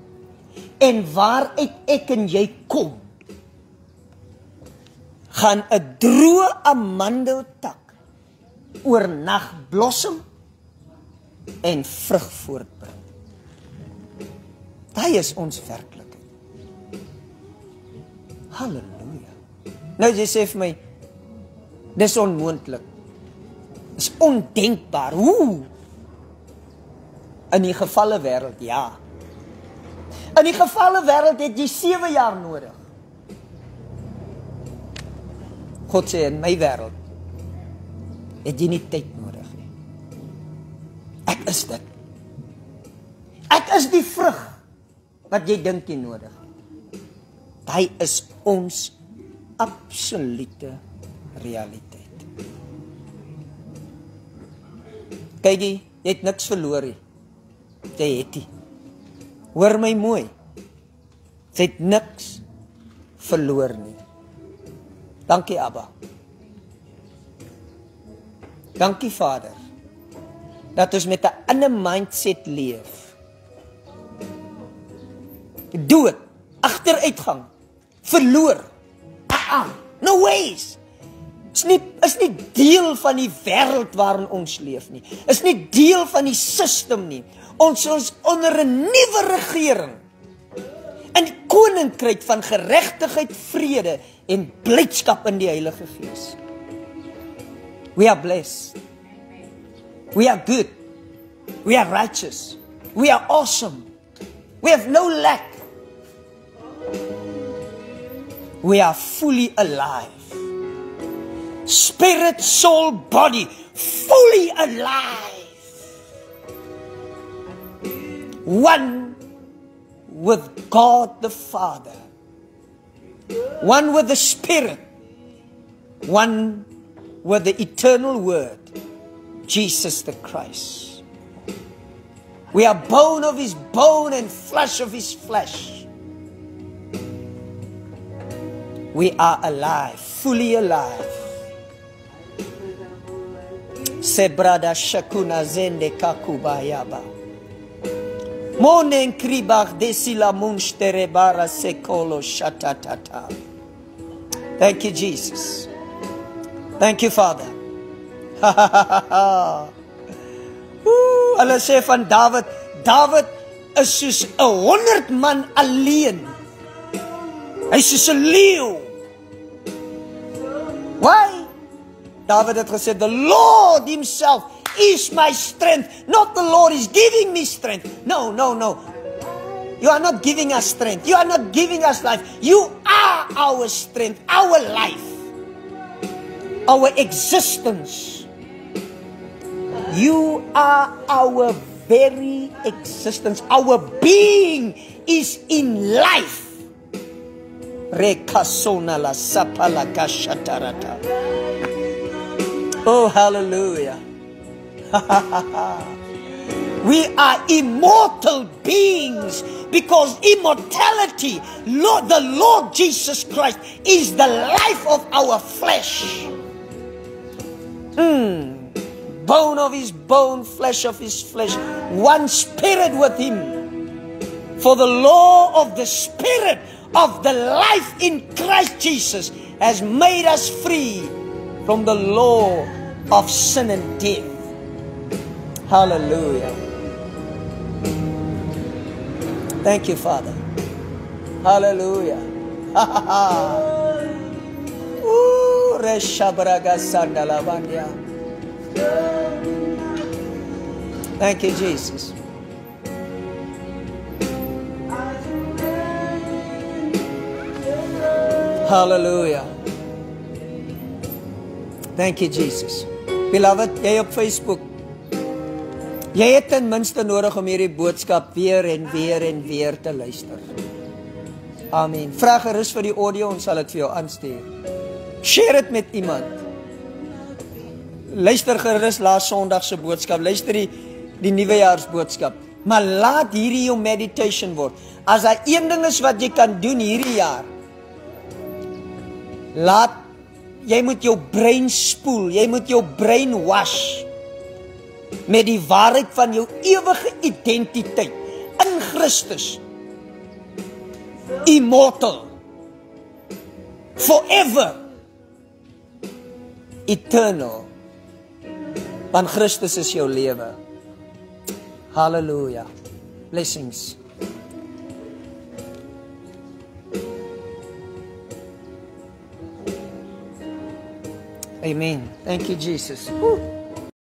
en waaruit ek en jy kom, gaan 'n droë amandeltak oornag blossom en vrug voortbring. Dit is ons werklikheid. Halleluja. Nou jy sê vir my, dis onmoontlik. Is ondenkbaar. Hoe? In die gevalle wêreld, ja. In die gevalle wêreld het jy 7 jaar nodig. God sê, in my wêreld het jy nie tyd nodig nie. Ek is dit. Ek is die vrug wat jy dink jy nodig het. Hy is ons absolute realiteit. Kyk jy het niks verloor nie. Jy het nie. Hoor my mooi. Jy het niks verloor nie. Dankie Abba. Dankie Vader. Dat ons met 'n ander mindset leef. Dood, agteruitgang, verloor. No ways. Is nie deel van die wêreld waarin ons leef nie. Is nie deel van die system nie. Ons is onder 'n nuwe regering. In die koninkryk van geregtigheid, vrede en blydskap in die Heilige Gees. We are blessed. We are good. We are righteous. We are awesome. We have no lack. We are fully alive. Spirit, soul, body, fully alive. One with God the Father. One with the Spirit. One with the eternal Word, Jesus the Christ. We are bone of His bone and flesh of His flesh. We are alive, fully alive. Sebrada shakuna zende kakubayaba. Monen kribach desila munsterebara sekolo shatatata. Thank you, Jesus. Thank you, Father. Hulle sê van David, David is soos 100 man alleen. Hy is soos 'n leeu. Why? David het gesê, the Lord himself is my strength. Not the Lord is giving me strength. No, no, no. You are not giving us strength. You are not giving us life. You are our strength, our life, our existence. You are our very existence. Our being is in life. Rekasona la sapala kashatarata. Oh, hallelujah. We are immortal beings because immortality, the Lord Jesus Christ, is the life of our flesh. Bone of His bone, flesh of His flesh, one spirit with Him. For the law of the Spirit of the life in Christ Jesus has made us free from the law of sin and death. Hallelujah. Thank you, Father. Hallelujah. Thank you, Jesus. Hallelujah. Thank you, Jesus. Beloved, jy op Facebook. Jy het ten minste nodig om hierdie boodskap weer en weer en weer te luister. Amen. Vra gerus vir die audio, ons sal dit vir jou aanstuur. Share dit met iemand. Luister gerus laas Sondag se boodskap. Luister die nuwejaarsboodskap. Maar laat hierdie jou meditation word. As daar een ding is wat jy kan doen hierdie jaar, jy moet jou brein spoel, jy moet jou brein wash met die waarheid van jou ewige identiteit in Christus. Immortal. Forever. Eternal. Want Christus is jou lewe. Hallelujah. Blessings. Amen. Thank you, Jesus. Woo.